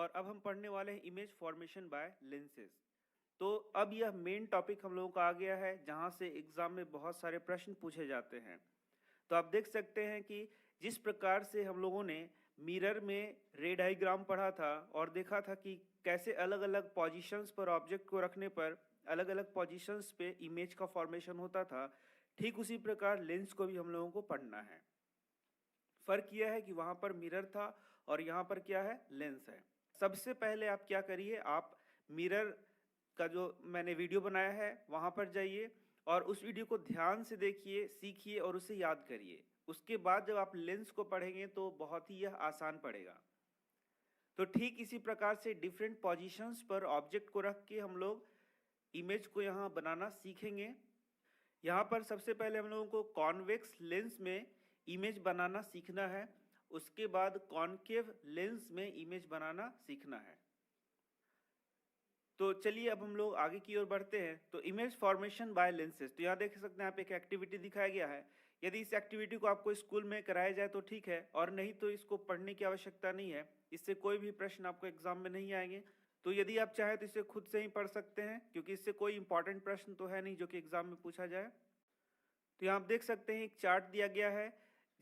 और अब हम पढ़ने वाले हैं इमेज फॉर्मेशन बाय लेंसेज। तो अब यह मेन टॉपिक हम लोगों का आ गया है जहां से एग्जाम में बहुत सारे प्रश्न पूछे जाते हैं। तो आप देख सकते हैं कि जिस प्रकार से हम लोगों ने मिरर में रे डायग्राम पढ़ा था और देखा था कि कैसे अलग अलग पोजीशंस पर ऑब्जेक्ट को रखने पर अलग अलग पोजीशंस पे इमेज का फॉर्मेशन होता था, ठीक उसी प्रकार लेंस को भी हम लोगों को पढ़ना है। फर्क यह है कि वहां पर मिरर था और यहाँ पर क्या है, लेंस है। सबसे पहले आप क्या करिए, आप मिरर का जो मैंने वीडियो बनाया है वहां पर जाइए और उस वीडियो को ध्यान से देखिए, सीखिए और उसे याद करिए। उसके बाद जब आप लेंस को पढ़ेंगे तो बहुत ही यह आसान पड़ेगा। तो ठीक इसी प्रकार से डिफरेंट पोजीशंस पर ऑब्जेक्ट को रख के हम लोग इमेज को यहाँ बनाना सीखेंगे। यहाँ पर सबसे पहले हम लोगों को कॉन्वेक्स लेंस में इमेज बनाना सीखना है, उसके बाद कॉनकेव लेंस में इमेज बनाना सीखना है। तो चलिए अब हम लोग आगे की ओर बढ़ते हैं। तो इमेज फॉर्मेशन बाय लेंसेज, तो यहाँ देख सकते हैं यहाँ पे एक एक्टिविटी दिखाया गया है। यदि इस एक्टिविटी को आपको स्कूल में कराया जाए तो ठीक है, और नहीं तो इसको पढ़ने की आवश्यकता नहीं है। इससे कोई भी प्रश्न आपको एग्जाम में नहीं आएंगे। तो यदि आप चाहें तो इसे खुद से ही पढ़ सकते हैं, क्योंकि इससे कोई इंपॉर्टेंट प्रश्न तो है नहीं जो कि एग्जाम में पूछा जाए। तो यहाँ आप देख सकते हैं एक चार्ट दिया गया है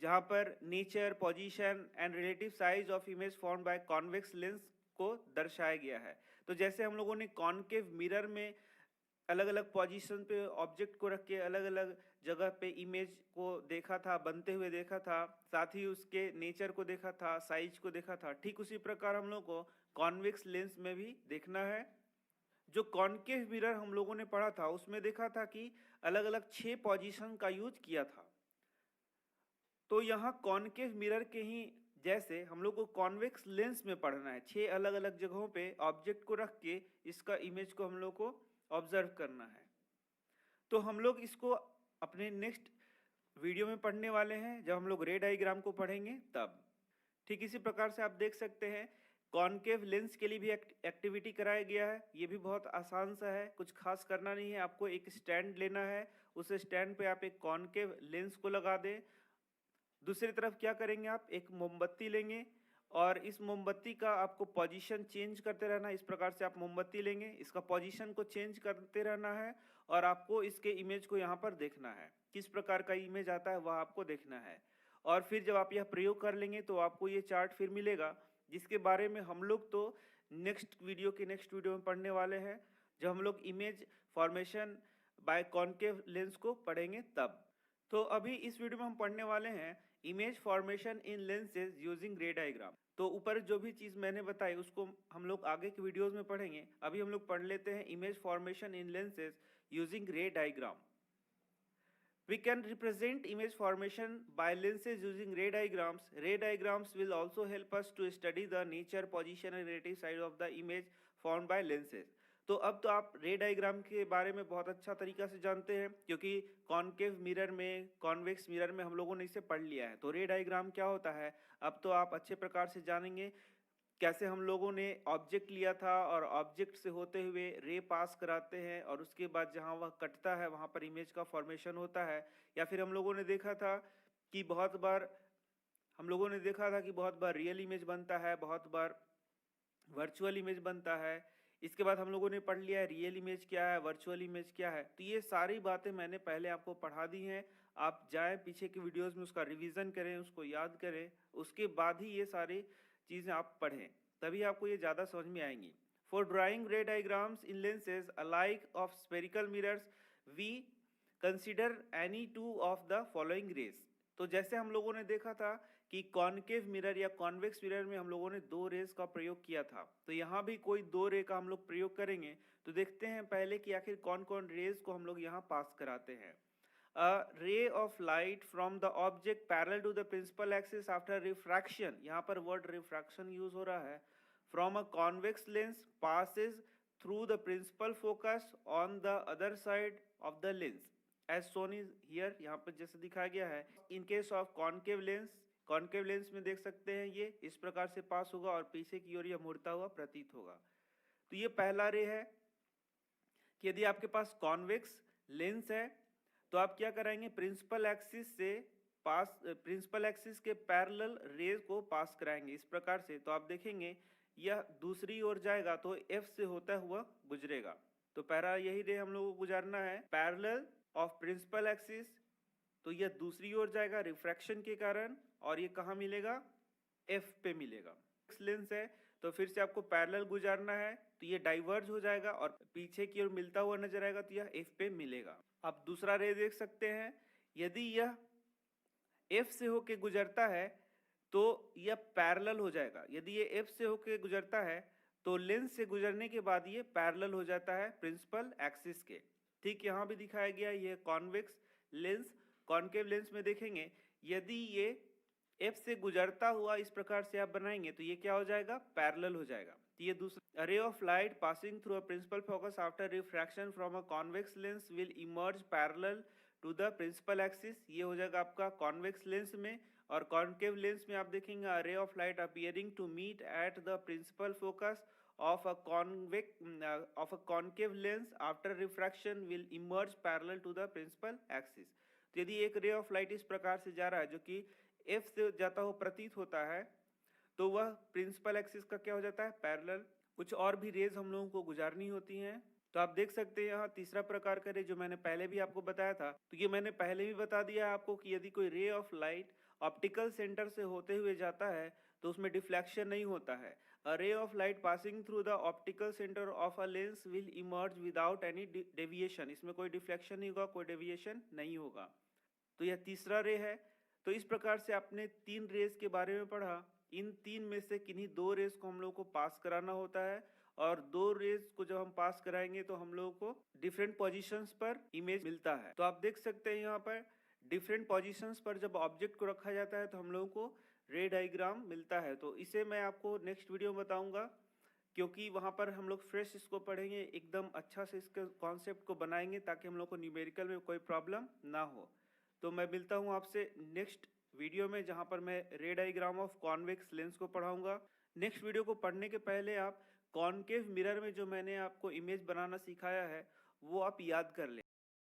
जहाँ पर nature, position and relative size of image form by convex lens को दर्शाया गया है। तो जैसे हम लोगों ने कॉनकेव मिरर में अलग अलग पोजीशन पे ऑब्जेक्ट को रख के अलग अलग जगह पे इमेज को देखा था, बनते हुए देखा था, साथ ही उसके नेचर को देखा था, साइज को देखा था, ठीक उसी प्रकार हम लोग को कॉन्वेक्स लेंस में भी देखना है। जो कॉनकेव मिरर हम लोगों ने पढ़ा था उसमें देखा था कि अलग अलग 6 पोजीशन का यूज किया था। तो यहाँ कॉनकेव मिरर के ही जैसे हम लोग को कॉन्वेक्स लेंस में पढ़ना है। 6 अलग अलग जगहों पे ऑब्जेक्ट को रख के इसका इमेज को हम लोग को ऑब्जर्व करना है। तो हम लोग इसको अपने नेक्स्ट वीडियो में पढ़ने वाले हैं, जब हम लोग रे डायग्राम को पढ़ेंगे तब। ठीक इसी प्रकार से आप देख सकते हैं कॉनकेव लेंस के लिए भी एक्टिविटी कराया गया है। ये भी बहुत आसान सा है, कुछ खास करना नहीं है। आपको एक स्टैंड लेना है, उस स्टैंड पे आप एक कॉनकेव लेंस को लगा दें। दूसरी तरफ क्या करेंगे, आप एक मोमबत्ती लेंगे और इस मोमबत्ती का आपको पोजीशन चेंज करते रहना है। इस प्रकार से आप मोमबत्ती लेंगे, इसका पोजीशन को चेंज करते रहना है और आपको इसके इमेज को यहाँ पर देखना है। किस प्रकार का इमेज आता है वह आपको देखना है। और फिर जब आप यह प्रयोग कर लेंगे तो आपको ये चार्ट फिर मिलेगा, जिसके बारे में हम लोग तो नेक्स्ट वीडियो में पढ़ने वाले हैं, जब हम लोग image formation by concave lens को पढ़ेंगे तब। तो अभी इस वीडियो में हम पढ़ने वाले हैं इमेज फॉर्मेशन इन लेंसेज यूजिंग रे डायग्राम। तो ऊपर जो भी चीज़ मैंने बताई उसको हम लोग आगे के वीडियोस में पढ़ेंगे। अभी हम लोग पढ़ लेते हैं इमेज फॉर्मेशन इन लेंसेज यूजिंग रे diagram. We can represent image formation by lenses using ray diagrams. Ray diagrams will also help us to study the nature, position and relative size of the image formed by lenses. तो अब तो आप रे diagram के बारे में बहुत अच्छा तरीका से जानते हैं, क्योंकि कॉनकेव मिरर में, कॉन्वेक्स मिरर में हम लोगों ने इसे पढ़ लिया है। तो रे डायग्राम क्या होता है अब तो आप अच्छे प्रकार से जानेंगे। कैसे हम लोगों ने ऑब्जेक्ट लिया था और ऑब्जेक्ट से होते हुए रे पास कराते हैं और उसके बाद जहाँ वह कटता है वहाँ पर इमेज का फॉर्मेशन होता है। या फिर हम लोगों ने देखा था कि बहुत बार रियल इमेज बनता है, बहुत बार वर्चुअल इमेज बनता है। इसके बाद हम लोगों ने पढ़ लिया है रियल इमेज क्या है, वर्चुअल इमेज क्या है। तो ये सारी बातें मैंने पहले आपको पढ़ा दी हैं। आप जाएं पीछे के वीडियोस में, उसका रिवीजन करें, उसको याद करें, उसके बाद ही ये सारी चीज़ें आप पढ़ें, तभी आपको ये ज़्यादा समझ में आएंगी। For drawing ray diagrams in lenses alike of spherical mirrors we consider any two of the following rays. तो जैसे हम लोगों ने देखा था कि कॉनकेव मिरर या कॉन्वेक्स मिरर में हम लोगों ने 2 रेस का प्रयोग किया था, तो यहाँ भी कोई 2 रे का हम लोग प्रयोग करेंगे। तो देखते हैं पहले कि आखिर कौन कौन रेस को हम लोग यहाँ पास कराते हैं। A ray of light from the object parallel to the principal axis after refraction, यहाँ पर word refraction use हो रहा है, from a convex lens passes through the principal focus on the other side of the lens as shown is here। यहाँ पर जैसे दिखाया गया है, in case of concave lens में देख सकते हैं ये इस प्रकार से पास होगा और पीछे की ओर यह मुड़ता हुआ प्रतीत होगा। तो ये पहला रे है कि यदि आपके पास कॉन्वेक्स लेंस है तो आप क्या कराएंगे, प्रिंसिपल एक्सिस के पैरेलल रेज को पास कराएंगे इस प्रकार से। तो आप देखेंगे यह दूसरी ओर जाएगा तो F से होता हुआ गुजरेगा। तो पहला यही रे हम लोगों को गुजारना है पैरेलल ऑफ प्रिंसिपल एक्सिस, तो यह दूसरी ओर जाएगा रिफ्रैक्शन के कारण और ये कहाँ मिलेगा, F पे मिलेगा। लेंस है तो फिर से आपको पैरेलल गुजारना है तो ये डाइवर्ज हो जाएगा और पीछे की ओर मिलता हुआ नजर आएगा तो यह F पे मिलेगा। अब दूसरा रे देख सकते हैं, यदि यह F से होके गुजरता है तो यह पैरेलल हो जाएगा। यदि ये F से होके गुजरता है तो लेंस से गुजरने के बाद ये पैरेलल हो जाता है प्रिंसिपल एक्सिस के। ठीक यहाँ भी दिखाया गया ये कॉन्वेक्स लेंस। कॉन्केव लेंस में देखेंगे यदि ये F से गुजरता हुआ इस प्रकार से आप बनाएंगे तो ये क्या हो जाएगा, पैरेलल हो जाएगा। तो ये दूसरा, ray of light passing through a principal focus after refraction from a convex lens will emerge parallel to the principal axis, ये हो जाएगा आपका कॉन्वेक्स लेंस में। और कॉन्केव लेंस में आप देखेंगे a ray of light appearing to meet at the principal focus of a concave lens after refraction will emerge parallel to the principal axis। तो यदि एक रे ऑफ लाइट इस प्रकार से जा रहा है जो कि F से जाता हुआ प्रतीत होता है तो वह प्रिंसिपल एक्सिस का क्या हो जाता है, पैरेलल। कुछ और भी रेज हम लोगों को गुजारनी होती हैं। तो आप देख सकते हैं यहाँ तीसरा प्रकार का रे जो मैंने पहले भी आपको बताया था, तो ये मैंने पहले भी बता दिया आपको कि यदि कोई रे ऑफ लाइट ऑप्टिकल सेंटर से होते हुए जाता है तो उसमें डिफ्लेक्शन नहीं होता है। A ray of light passing through the optical center of a lens will emerge without any deviation, इसमें कोई डिफ्लेक्शन नहीं होगा, कोई डेविएशन नहीं होगा। तो यह तीसरा रे है। तो इस प्रकार से आपने तीन रेस के बारे में पढ़ा। इन तीन में से किन्हीं दो रेस को हम लोग को पास कराना होता है और दो रेस को जब हम पास कराएंगे तो हम लोगों को डिफरेंट पोजीशंस पर इमेज मिलता है। तो आप देख सकते हैं यहाँ पर डिफरेंट पोजीशंस पर जब ऑब्जेक्ट को रखा जाता है तो हम लोगों को रे डायग्राम मिलता है। तो इसे मैं आपको नेक्स्ट वीडियो में बताऊंगा क्योंकि वहाँ पर हम लोग फ्रेश इसको पढ़ेंगे, एकदम अच्छा से इसके कॉन्सेप्ट को बनाएंगे ताकि हम लोग को न्यूमेरिकल में कोई प्रॉब्लम ना हो। तो मैं मिलता हूँ आपसे नेक्स्ट वीडियो में जहाँ पर मैं रे डायग्राम ऑफ कॉन्वेक्स लेंस को पढ़ाऊँगा। नेक्स्ट वीडियो को पढ़ने के पहले आप कॉन्केव मिरर में जो मैंने आपको इमेज बनाना सिखाया है वो आप याद कर लें।